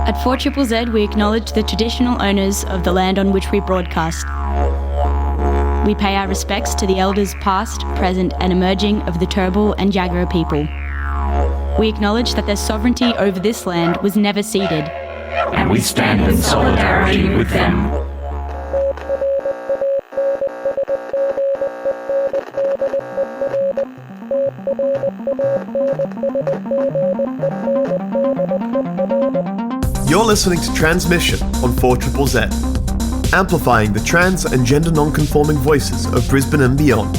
At 4ZZZ, we acknowledge the traditional owners of the land on which we broadcast. We pay our respects to the elders past, present and emerging of the Turrbal and Jagera people. We acknowledge that their sovereignty over this land was never ceded. And we stand in solidarity with them. You're listening to Transmission on 4ZZZ, amplifying the trans and gender non-conforming voices of Brisbane and beyond.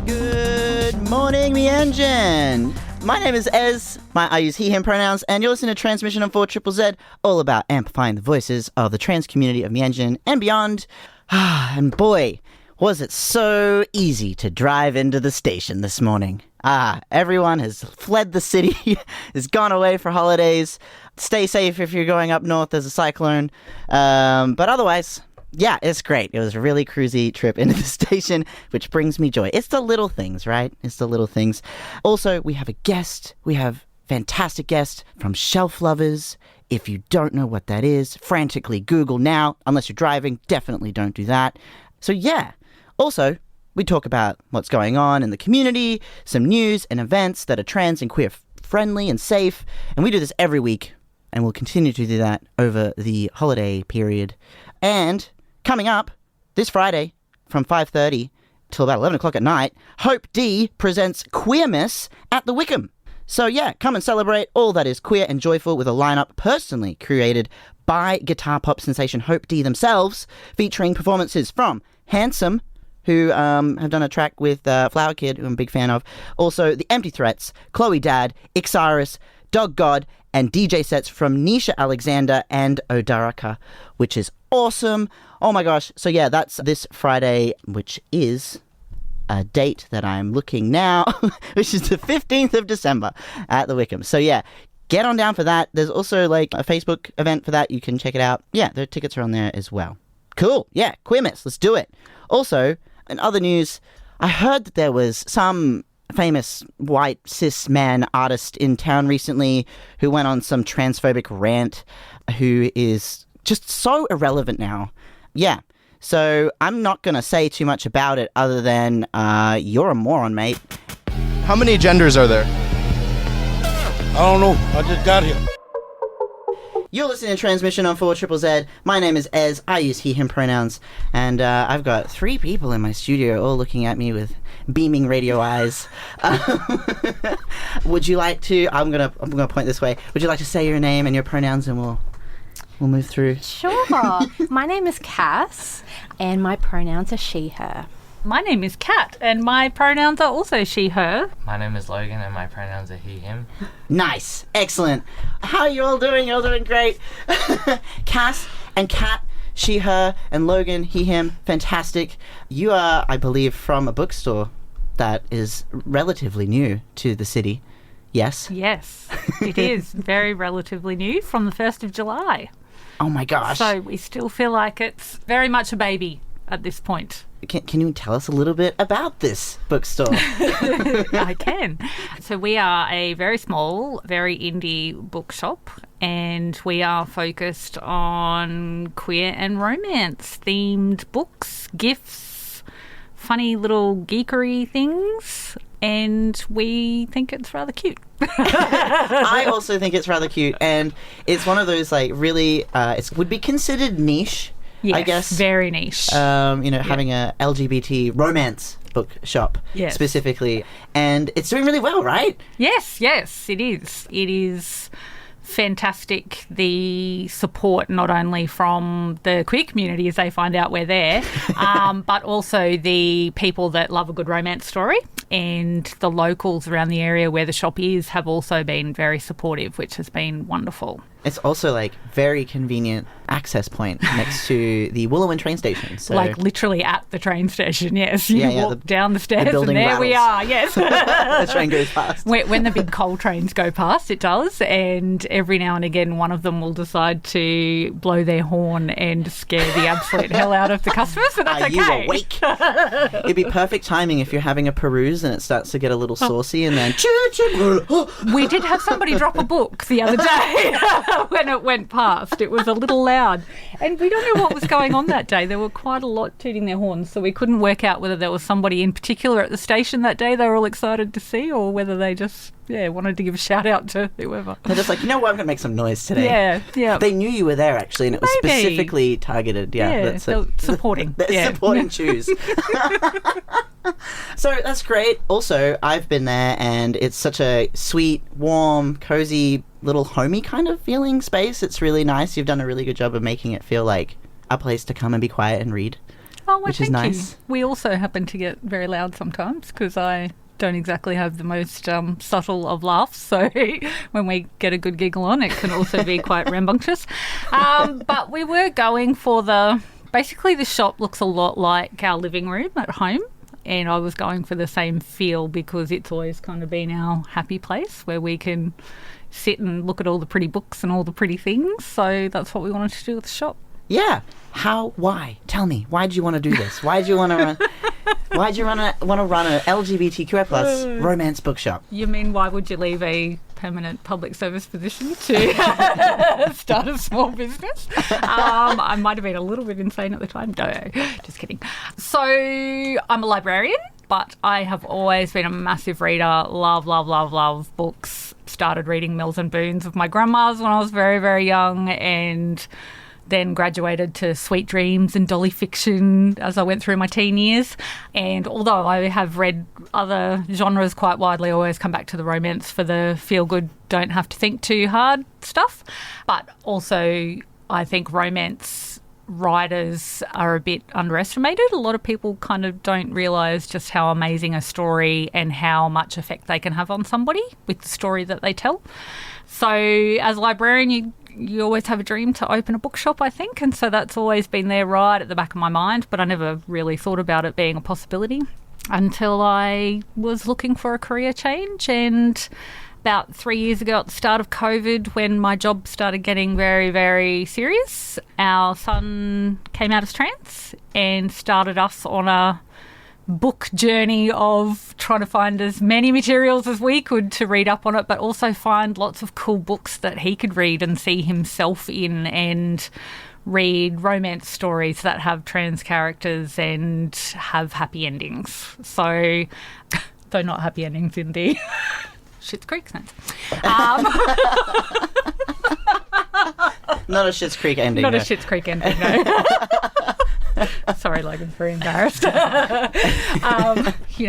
Good morning, me engine. My name is Ez. I use he, him pronouns, and you're listening to Transmission on 4ZZZ, all about amplifying the voices of the trans community of me engine and beyond. And boy, was it so easy to drive into the station this morning. Everyone has fled the city, has gone away for holidays. Stay safe if you're going up north. There's a cyclone. But otherwise, yeah, it's great. It was a really cruisy trip into the station, which brings me joy. It's the little things, right? It's the little things. Also, we have a guest. We have fantastic guest from Shelf Loverzzz. If you don't know what that is, frantically Google now. Unless you're driving, definitely don't do that. So yeah. Also, we talk about what's going on in the community, some news and events that are trans and queer friendly and safe, and we do this every week, and we'll continue to do that over the holiday period. And coming up this Friday from 5:30 till about 11 o'clock at night, Hope D presents Queermas at the Wickham. So yeah, come and celebrate all that is queer and joyful with a lineup personally created by guitar pop sensation Hope D themselves, featuring performances from Handsome, who have done a track with Flower Kid, who I'm a big fan of. Also, The Empty Threats, Chloe Dad, Ixaris, Dog God, and DJ sets from Nisha Alexander and Odaraka, which is awesome. Oh my gosh. So yeah, that's this Friday, which is a date that I'm looking now, which is the 15th of December at the Wickham. So yeah, get on down for that. There's also like a Facebook event for that. You can check it out. Yeah, the tickets are on there as well. Cool. Yeah, Queermas. Let's do it. Also, in other news, I heard that there was some famous white cis man artist in town recently who went on some transphobic rant, who is just so irrelevant now. Yeah, so I'm not going to say too much about it other than you're a moron, mate. How many genders are there? I don't know. I just got here. You're listening to Transmission on 4ZZZ. My name is Ez. I use he, him pronouns. And I've got 3 people in my studio all looking at me with beaming radio eyes. Would you like to... I'm gonna point this way. Would you like to say your name and your pronouns and we'll move through? Sure. My name is Cass and my pronouns are she, her. My name is Kat, and my pronouns are also she, her. My name is Logan, and my pronouns are he, him. Nice. Excellent. How are you all doing? You're all doing great. Cass and Kat, she, her, and Logan, he, him. Fantastic. You are, I believe, from a bookstore that is relatively new to the city. Yes? Yes, it is very relatively new from the 1st of July. Oh my gosh. So we still feel like it's very much a baby at this point. Can you tell us a little bit about this bookstore? I can. So we are a very small, very indie bookshop, and we are focused on queer and romance themed books, gifts, funny little geekery things, and we think it's rather cute. I also think it's rather cute, and it's one of those like really it would be considered niche. Yes, I guess. Very niche. Having a LGBT romance bookshop specifically. And it's doing really well, right? Yes, it is. It is fantastic, the support not only from the queer community as they find out we're there, but also the people that love a good romance story, and the locals around the area where the shop is have also been very supportive, which has been wonderful. It's also like very convenient access point next to the Wooloowin train station. So. Like literally at the train station, yes. You walk down the stairs and there rattles. We are, yes. The train goes past. When the big coal trains go past, it does. And every now and again, one of them will decide to blow their horn and scare the absolute hell out of the customers. So that's okay. Are you awake? It'd be perfect timing if you're having a peruse nose and it starts to get a little saucy and then... We did have somebody drop a book the other day when it went past. It was a little loud. And we don't know what was going on that day. There were quite a lot tooting their horns, so we couldn't work out whether there was somebody in particular at the station that day they were all excited to see, or whether they just... wanted to give a shout out to whoever. They're just like, you know what, I'm going to make some noise today. Yeah. They knew you were there, actually, and it was specifically targeted. They're supporting. They're supporting choose. So that's great. Also, I've been there, and it's such a sweet, warm, cozy, little homey kind of feeling space. It's really nice. You've done a really good job of making it feel like a place to come and be quiet and read. Oh, well, which is nice. We also happen to get very loud sometimes because I don't exactly have the most subtle of laughs, so when we get a good giggle on, it can also be quite rambunctious. But we were going for basically the shop looks a lot like our living room at home, and I was going for the same feel because it's always kind of been our happy place where we can sit and look at all the pretty books and all the pretty things, so that's what we wanted to do with the shop. Yeah. Why? Tell me. Why did you want to do this? Why did you want to run... Why'd you want to run an LGBTQIA plus romance bookshop? You mean, why would you leave a permanent public service position to start a small business? I might have been a little bit insane at the time. No, just kidding. So I'm a librarian, but I have always been a massive reader. Love books. Started reading Mills and Boons of my grandma's when I was very, very young, and then graduated to Sweet Dreams and Dolly Fiction as I went through my teen years. And although I have read other genres quite widely, I always come back to the romance for the feel-good, don't have to think too hard stuff. But also I think romance writers are a bit underestimated. A lot of people kind of don't realise just how amazing a story and how much effect they can have on somebody with the story that they tell. So as a librarian, you always have a dream to open a bookshop, I think, and so that's always been there right at the back of my mind, but I never really thought about it being a possibility until I was looking for a career change. And about 3 years ago, at the start of COVID, when my job started getting very, very serious, our son came out as trans and started us on a book journey of trying to find as many materials as we could to read up on it, but also find lots of cool books that he could read and see himself in, and read romance stories that have trans characters and have happy endings. So, though not happy endings in the Schitt's Creek sense. Not a Schitt's Creek ending. Not a Schitt's Creek ending, no. Sorry, Logan's very embarrassed. You know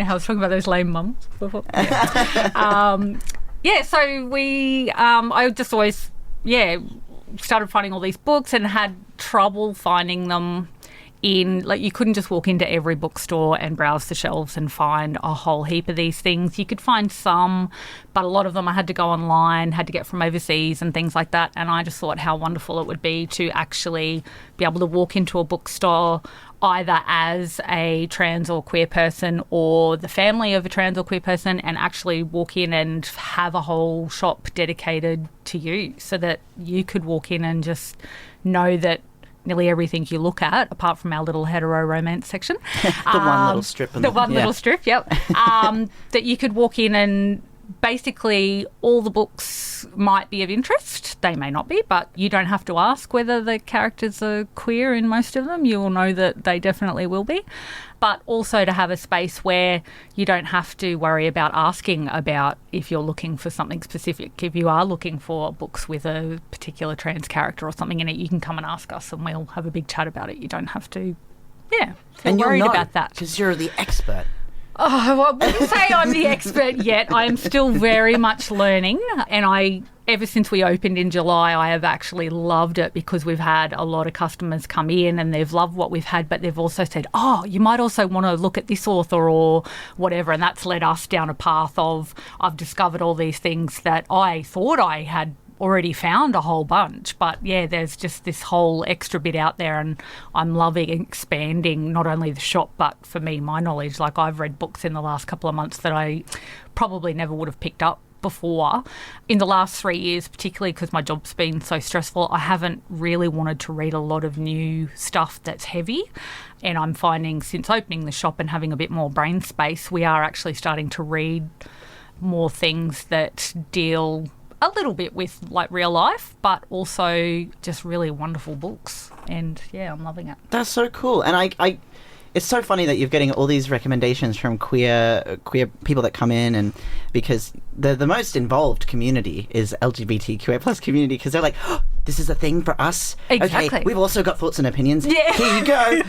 how I was talking about those lame mums before? Yeah. So we, I just always, started finding all these books and had trouble finding them in, like, you couldn't just walk into every bookstore and browse the shelves and find a whole heap of these things. You could find some, but a lot of them I had to go online, had to get from overseas and things like that. And I just thought how wonderful it would be to actually be able to walk into a bookstore either as a trans or queer person or the family of a trans or queer person, and actually walk in and have a whole shop dedicated to you, so that you could walk in and just know that nearly everything you look at, apart from our little hetero romance section. The one little strip. Little strip, yep. That you could walk in and basically all the books might be of interest. They may not be, but you don't have to ask whether the characters are queer in most of them. You will know that they definitely will be. But also to have a space where you don't have to worry about asking about if you're looking for something specific. If you are looking for books with a particular trans character or something in it, you can come and ask us and we'll have a big chat about it. You don't have to, feel worried about that. Because you're the expert. Oh, well, I wouldn't say I'm the expert yet. I am still very much learning, and ever since we opened in July, I have actually loved it, because we've had a lot of customers come in and they've loved what we've had, but they've also said, oh, you might also want to look at this author or whatever, and that's led us down a path of, I've discovered all these things that I thought I had already found a whole bunch, but there's just this whole extra bit out there, and I'm loving expanding not only the shop but for me, my knowledge. Like, I've read books in the last couple of months that I probably never would have picked up before. In the last 3 years, particularly because my job's been so stressful, I haven't really wanted to read a lot of new stuff that's heavy. And I'm finding since opening the shop and having a bit more brain space, we are actually starting to read more things that deal a little bit with like real life, but also just really wonderful books. And yeah, I'm loving it. That's so cool. And I it's so funny that you're getting all these recommendations from queer people that come in, and because the most involved community is LGBTQIA plus community, because they're like, oh, this is a thing for us. Exactly. Okay, we've also got thoughts and opinions. Yeah. Here you go.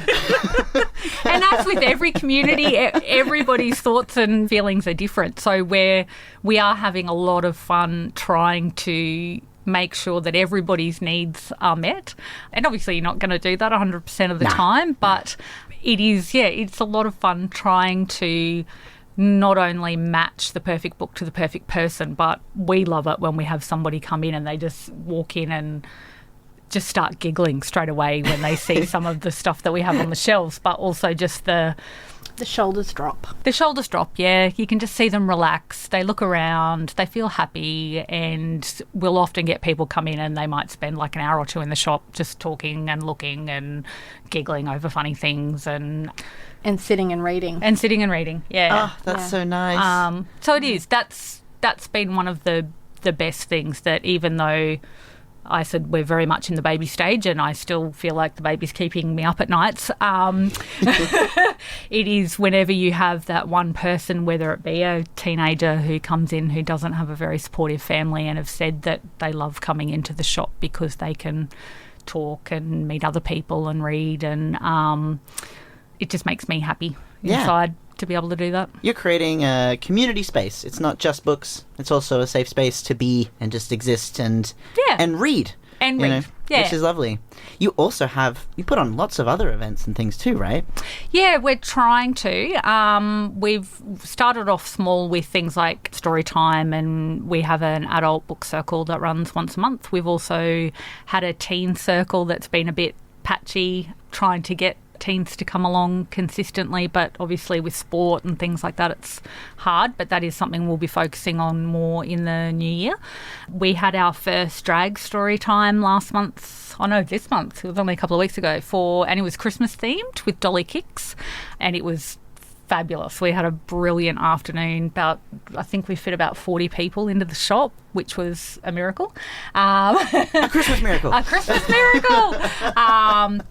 And that's with every community. Everybody's thoughts and feelings are different. So we are having a lot of fun trying to make sure that everybody's needs are met. And obviously you're not going to do that 100% of the time, but it is, it's a lot of fun trying to not only match the perfect book to the perfect person, but we love it when we have somebody come in and they just walk in and just start giggling straight away when they see some of the stuff that we have on the shelves, but also just the shoulders drop. The shoulders drop, yeah. You can just see them relax. They look around, they feel happy, and we'll often get people come in and they might spend like an hour or two in the shop just talking and looking and giggling over funny things and sitting and reading. Yeah. Oh, that's so nice. So it is. That's been one of the best things, that even though I said we're very much in the baby stage and I still feel like the baby's keeping me up at nights. It is whenever you have that one person, whether it be a teenager who comes in who doesn't have a very supportive family and have said that they love coming into the shop because they can talk and meet other people and read, and it just makes me happy inside to be able to do that. You're creating a community space. It's not just books. It's also a safe space to be and just exist and read. And read, which is lovely. You also put on lots of other events and things too, right? Yeah, we're trying to. We've started off small with things like story time, and we have an adult book circle that runs once a month. We've also had a teen circle that's been a bit patchy, trying to get teens to come along consistently, but obviously with sport and things like that it's hard, but that is something we'll be focusing on more in the new year. We had our first drag story time this month, it was only a couple of weeks ago, and it was Christmas themed with Dolly Kicks, and it was fabulous. We had a brilliant afternoon. I think we fit about 40 people into the shop, which was a miracle. A Christmas miracle. A Christmas miracle.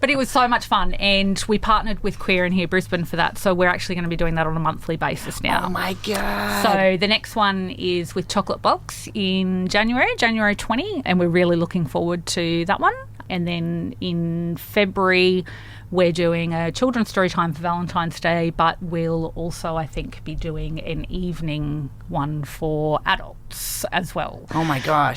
But it was so much fun, and we partnered with Queer in Here Brisbane for that, so we're actually going to be doing that on a monthly basis now. Oh my God. So the next one is with Chocolate Box in January 20, and we're really looking forward to that one. And then in February, we're doing a children's story time for Valentine's Day, but we'll also, I think, be doing an evening one for adults as well. Oh my gosh.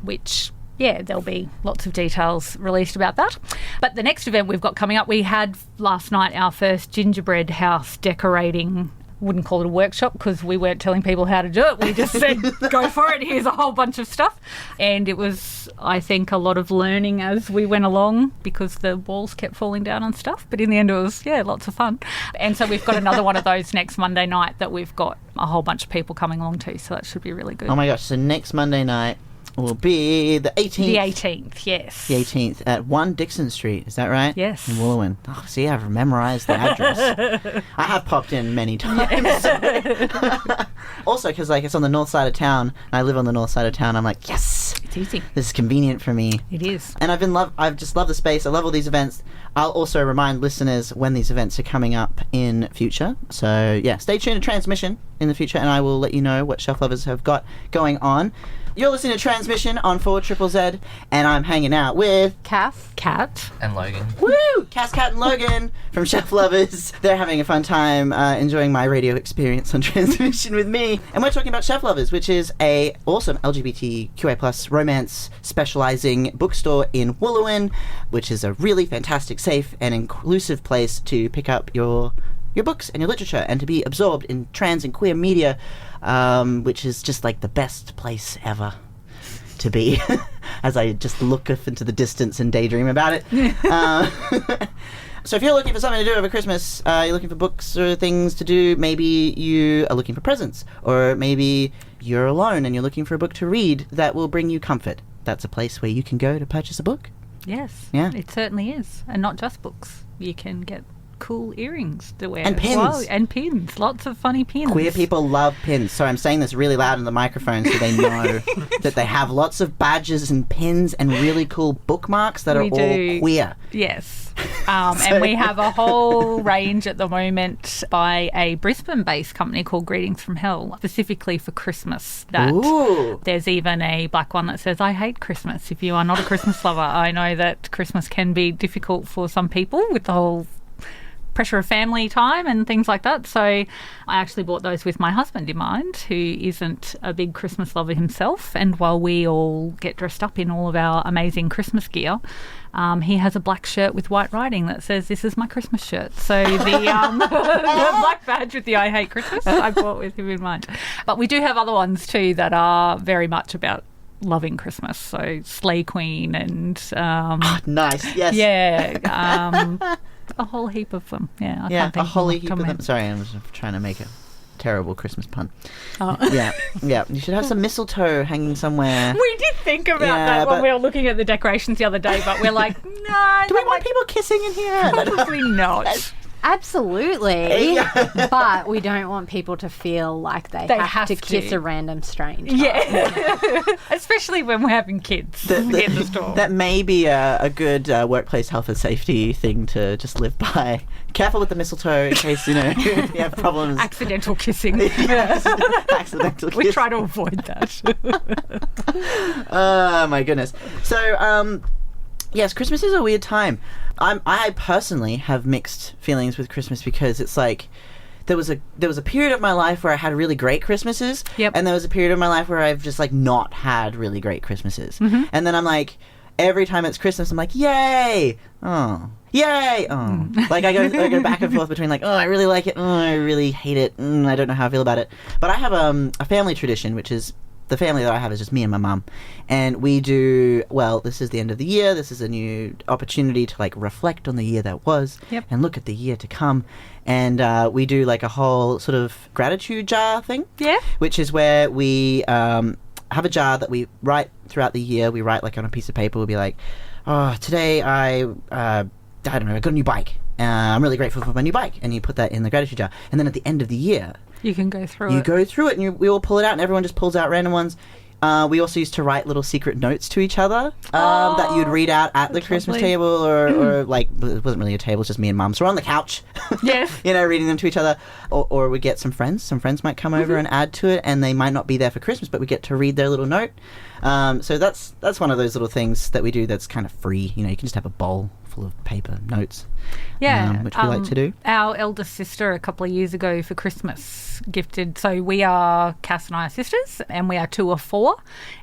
Which, there'll be lots of details released about that. But the next event we've got coming up, we had last night our first gingerbread house decorating. Wouldn't call it a workshop because we weren't telling people how to do it. We just said, go for it. Here's a whole bunch of stuff. And it was, I think, a lot of learning as we went along because the walls kept falling down and stuff. But in the end, it was, lots of fun. And so we've got another one of those next Monday night that we've got a whole bunch of people coming along to. So that should be really good. Oh my gosh. So next Monday night will be the 18th. The 18th, yes. The 18th at 1 Dixon Street. Is that right? Yes. In Wooloowin. Oh, see, I've memorised the address. I have popped in many times. Also, because it's on the north side of town, and I live on the north side of town, I'm like, yes! It's easy. This is convenient for me. It is. And I've just loved the space. I love all these events. I'll also remind listeners when these events are coming up in future. So, stay tuned to Transmission in the future, and I will let you know what Shelf Lovers have got going on. You're listening to Transmission on 4ZZZ, and I'm hanging out with Cass, Kat, and Logan. Woo! Cass, Kat, and Logan from Shelf Lovers. They're having a fun time enjoying my radio experience on Transmission with me. And we're talking about Shelf Lovers, which is a awesome LGBTQIA+ romance specialising bookstore in Wooloowin, which is a really fantastic, safe, and inclusive place to pick up your books and your literature and to be absorbed in trans and queer media, which is just like the best place ever to be as I just look off into the distance and daydream about it. So if you're looking for something to do over Christmas, you're looking for books or things to do, maybe you are looking for presents, or maybe you're alone and you're looking for a book to read that will bring you comfort, that's a place where you can go to purchase a book. Yes, Yeah. it certainly is. And not just books. You can get cool earrings to wear. And as pins. well. And pins. Lots of funny pins. Queer people love pins. So I'm saying this really loud in the microphone so they know that they have lots of badges and pins and really cool bookmarks that are all queer. Yes. And we have a whole range at the moment by a Brisbane-based company called Greetings from Hell, specifically for Christmas. Ooh. There's even a black one that says, I hate Christmas. If you are not a Christmas lover, I know that Christmas can be difficult for some people with the whole pressure of family time and things like that. So I actually bought those with my husband in mind, who isn't a big Christmas lover himself. And while we all get dressed up in all of our amazing Christmas gear, he has a black shirt with white writing that says, this is my Christmas shirt. So the, the black badge with the I hate Christmas I bought with him in mind. But we do have other ones too that are very much about loving Christmas. So Slay Queen and... nice, yes. Yeah. A whole heap of them. Yeah, I can't think a whole of heap of them. them. Sorry, I was trying to make a terrible Christmas pun. Oh. Yeah. You should have some mistletoe hanging somewhere. We did think about that when we were looking at the decorations the other day, but we're like, no. Do we want people kissing in here? Probably not. Absolutely. But we don't want people to feel like they have to kiss a random stranger. Yeah. Especially when we're having kids in the store. That may be a good workplace health and safety thing to just live by. Careful with the mistletoe in case, you have problems. Accidental kissing. Accidental kissing. We try to avoid that. Oh, my goodness. So, yes, Christmas is a weird time. I personally have mixed feelings with Christmas because it's like there was a period of my life where I had really great Christmases, and there was a period of my life where I've just like not had really great Christmases. Mm-hmm. And then I'm like, every time it's Christmas, I'm like, yay, oh, yay, oh. Like I go back and forth between like, oh, I really like it, oh, I really hate it, I don't know how I feel about it. But I have a family tradition, which is the family that I have is just me and my mum, and we do, well, this is the end of the year, this is a new opportunity to like reflect on the year that was and look at the year to come, and we do like a whole sort of gratitude jar thing, which is where we have a jar that we write throughout the year. We write like on a piece of paper, we'll be like, oh, today I don't know, I got a new bike, I'm really grateful for my new bike, and you put that in the gratitude jar, and then at the end of the year you can go through You go through it, and we all pull it out, and everyone just pulls out random ones. We also used to write little secret notes to each other that you'd read out at the Christmas table, or like, it wasn't really a table, it's just me and mum. So we're on the couch, reading them to each other. Or we get some friends. Some friends might come over and add to it, and they might not be there for Christmas, but we get to read their little note. So that's one of those little things that we do that's kind of free. You can just have a bowl full of paper notes. Which we like to do. Our eldest sister a couple of years ago for Christmas gifted, so we are, Cass and I are sisters, and we are 2 of 4,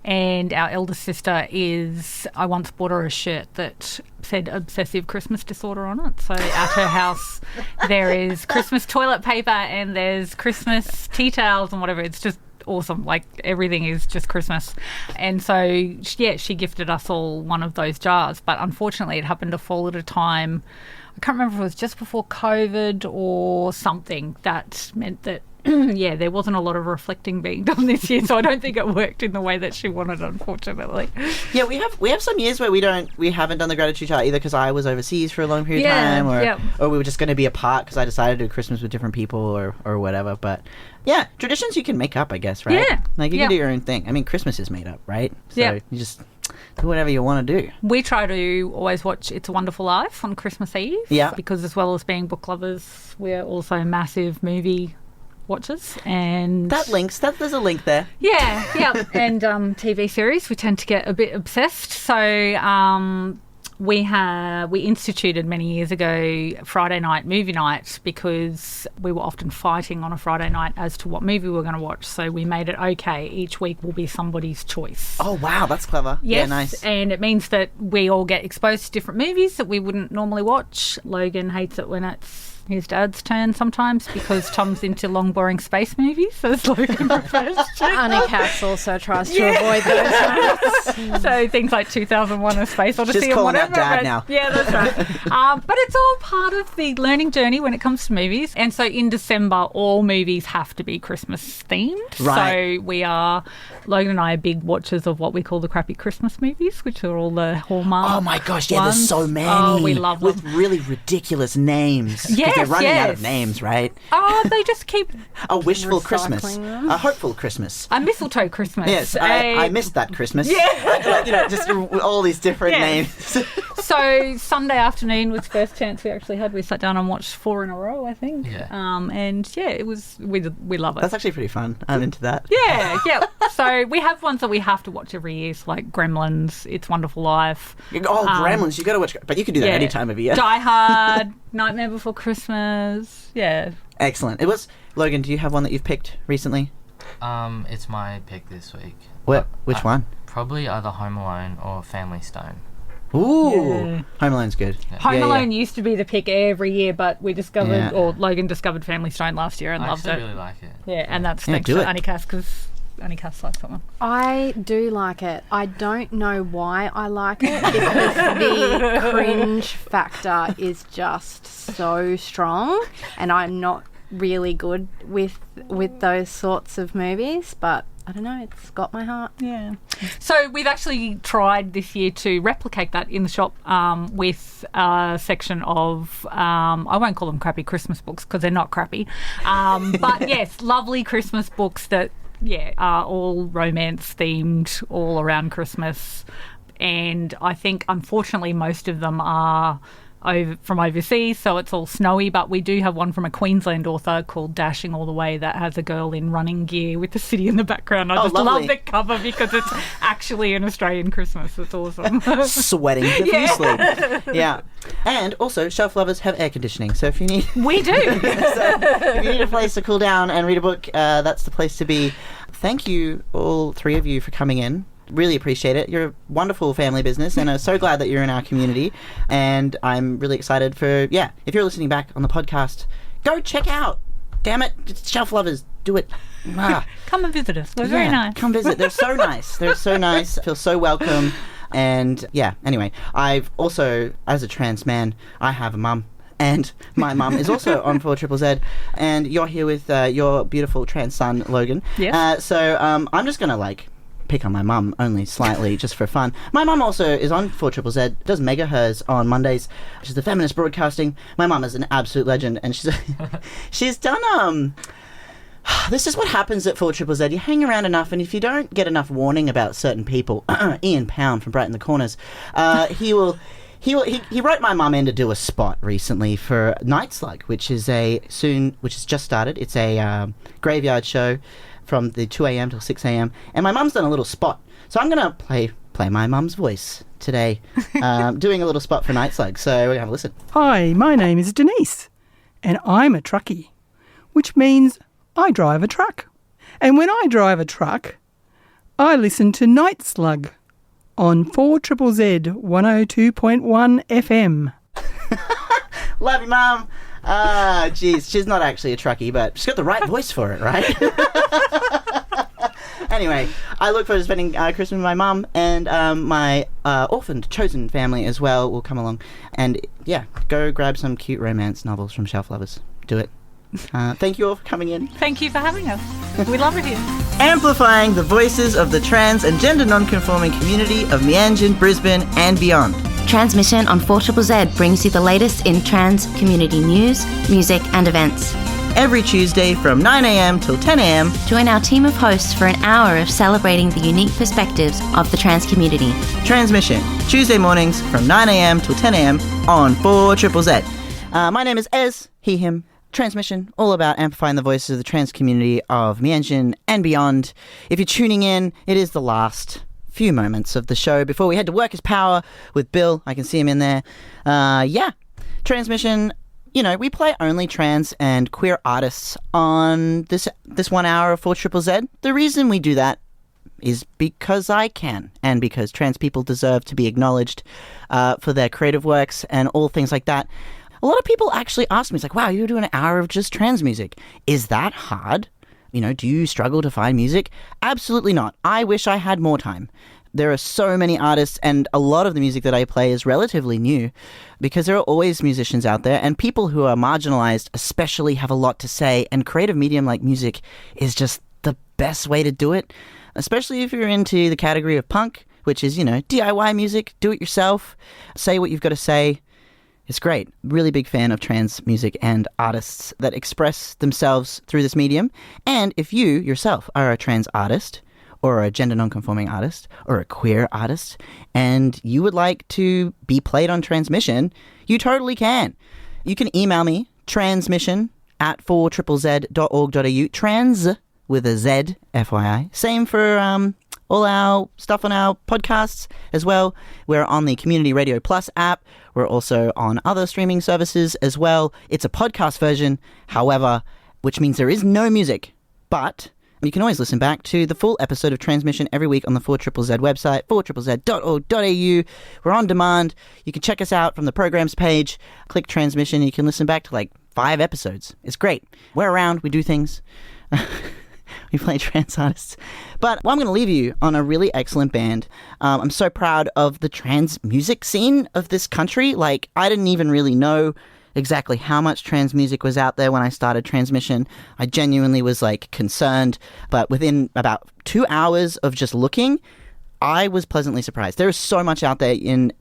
and our eldest sister I once bought her a shirt that said obsessive Christmas disorder on it. So at her house there is Christmas toilet paper and there's Christmas tea towels and whatever. It's just awesome. Like, everything is just Christmas. And so she gifted us all one of those jars, but unfortunately it happened to fall at a time, I can't remember if it was just before COVID or something, that meant that there wasn't a lot of reflecting being done this year, so I don't think it worked in the way that she wanted, unfortunately. Yeah, we have some years where we haven't done the gratitude jar either, because I was overseas for a long period of time, or we were just going to be apart because I decided to do Christmas with different people or whatever. But yeah, traditions you can make up, I guess, right? Yeah, like you can do your own thing. I mean, Christmas is made up, right? So you just do whatever you want to do. We try to always watch It's a Wonderful Life on Christmas Eve. Yeah, because as well as being book lovers, we're also massive movie watchers, and there's a link there. And TV series, we tend to get a bit obsessed. So we instituted many years ago Friday night movie night, because we were often fighting on a Friday night as to what movie we were going to watch. So we made it okay, each week will be somebody's choice. Oh wow, that's clever. Yes, yeah, nice. And it means that we all get exposed to different movies that we wouldn't normally watch. Logan hates it when it's his dad's turn sometimes because Tom's into long, boring space movies, as Logan refers to. Annika also tries to avoid those. So things like 2001: A Space Odyssey. Just and calling whatever. out Dad now. Yeah, that's right. But it's all part of the learning journey when it comes to movies. And so in December, all movies have to be Christmas themed. Right. So Logan and I are big watchers of what we call the crappy Christmas movies, which are all the Hallmark. Oh my gosh, yeah, ones. there's so many. Oh, we love them. With really ridiculous names. 'Cause Yes, they're running out of yes. names, right? Oh, they just keep A wishful Christmas. them. A hopeful Christmas. a mistletoe Christmas. Yes, I missed that Christmas. Yeah. Just all these different Yes. names. So Sunday afternoon was the first chance we actually had. We sat down and watched 4 in a row, I think. Yeah. And yeah, it was we love it. That's actually pretty fun. I'm into that. Yeah. So we have ones that we have to watch every year, so like Gremlins, It's Wonderful Life. Oh, Gremlins, you got to watch. But you can do that any time of year. Die Hard, Nightmare Before Christmas. Yeah. Excellent. Logan, do you have one that you've picked recently? It's my pick this week. Which one? Probably either Home Alone or Family Stone. Ooh. Yeah. Home Alone's good. Home Yeah, Alone used to be the pick every year, but we discovered, Yeah. or Logan discovered Family Stone last year and I loved actually it. really like it. Yeah, and that's Yeah, thanks do to it. Annika, because Annika likes that one. I do like it. I don't know why I like it because the cringe factor is just so strong, and I'm not really good with those sorts of movies, but I don't know, it's got my heart. Yeah. So we've actually tried this year to replicate that in the shop with a section of, I won't call them crappy Christmas books because they're not crappy, but yes, lovely Christmas books that, are all romance themed, all around Christmas. And I think, unfortunately, most of them are from overseas, so it's all snowy, but we do have one from a Queensland author called Dashing All the Way that has a girl in running gear with the city in the background. I just lovely. love the cover because it's actually an Australian Christmas. It's awesome. Sweating profusely. Yeah. And also, shelf lovers have air conditioning, so if you need... We do. if you need a place to cool down and read a book, that's the place to be. Thank you, all three of you, for coming in. Really appreciate it. You're a wonderful family business, and I'm so glad that you're in our community. And I'm really excited for, if you're listening back on the podcast, go check out. Damn it, it's Shelf Lovers. Do it. Come and visit us. We're very nice. Come visit. They're so nice. They're so nice. Feel so welcome. And anyway, I've also, as a trans man, I have a mum. And my mum is also on 4ZZZ, and you're here with your beautiful trans son, Logan. Yes. So I'm just going to, pick on my mum only slightly just for fun. My mum also is on 4ZZZ, does Megahertz on Mondays. She's the feminist broadcasting. My mum is an absolute legend, and she's done this is what happens at 4ZZZ. You hang around enough, and if you don't get enough warning about certain people, Ian Pound from Brighton the Corners, he wrote my mum in to do a spot recently for Night Slug, which has just started. It's a graveyard show from the 2 a.m. till 6 a.m. And my mum's done a little spot. So I'm going to play my mum's voice today, doing a little spot for Night Slug. So we're going to have a listen. Hi, my name is Denise, and I'm a truckie, which means I drive a truck. And when I drive a truck, I listen to Night Slug on 4ZZZ 102.1 FM. Love you, Mum. Geez, she's not actually a truckie, but she's got the right voice for it, right? Anyway, I look forward to spending Christmas with my mum, and my orphaned, chosen family as well will come along. And go grab some cute romance novels from Shelf Lovers. Do it. Thank you all for coming in. Thank you for having us. We love it here. Amplifying the voices of the trans and gender non-conforming community of Meanjin, Brisbane and beyond. Transmission on 4ZZZ brings you the latest in trans community news, music and events. Every Tuesday from 9 a.m. till 10 a.m. Join our team of hosts for an hour of celebrating the unique perspectives of the trans community. Transmission, Tuesday mornings from 9 a.m. till 10 a.m. on 4ZZZ. My name is Ez, he, him. Transmission, all about amplifying the voices of the trans community of Meanjin and beyond. If you're tuning in, it is the last few moments of the show before we head to Workers' Power with Bill. I can see him in there. Transmission, we play only trans and queer artists on this 1 hour of 4ZZZ. The reason we do that is because I can, and because trans people deserve to be acknowledged for their creative works and all things like that. a lot of people actually ask me, it's like, wow, you're doing an hour of just trans music. Is that hard? You know, do you struggle to find music? Absolutely not. I wish I had more time. There are so many artists, and a lot of the music that I play is relatively new because there are always musicians out there, and people who are marginalized especially have a lot to say, and creative medium like music is just the best way to do it, especially if you're into the category of punk, which is, you know, DIY music, do it yourself, say what you've got to say. It's great. Really big fan of trans music and artists that express themselves through this medium. And if you yourself are a trans artist, or a gender non-conforming artist, or a queer artist, and you would like to be played on Transmission, you totally can. You can email me, transmission@4ZZZ.org.au, trans with a Z, FYI. Same for all our stuff on our podcasts as well. We're on the Community Radio Plus app. We're also on other streaming services as well. It's a podcast version, however, which means there is no music, but you can always listen back to the full episode of Transmission every week on the 4ZZZ website, 4ZZZ.org.au. We're on demand. You can check us out from the programs page. Click Transmission. You can listen back to like 5 episodes. It's great. We're around. We do things. We play trans artists. But I'm going to leave you on a really excellent band. I'm so proud of the trans music scene of this country. Like, I didn't even really know exactly how much trans music was out there when I started Transmission. I genuinely was like concerned, but within about 2 hours of just looking, I was pleasantly surprised. There is so much out there and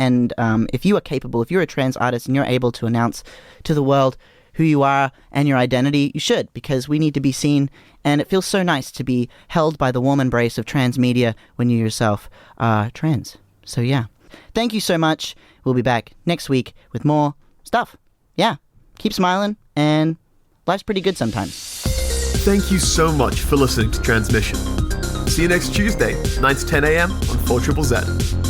if you are capable, if you're a trans artist and you're able to announce to the world who you are and your identity, you should, because we need to be seen, and it feels so nice to be held by the warm embrace of trans media when you yourself are trans. So yeah, thank you so much. We'll be back next week with more stuff. Yeah, keep smiling, and life's pretty good sometimes. Thank you so much for listening to Transmission. See you next Tuesday, 9 to 10 a.m. on 4ZZZ.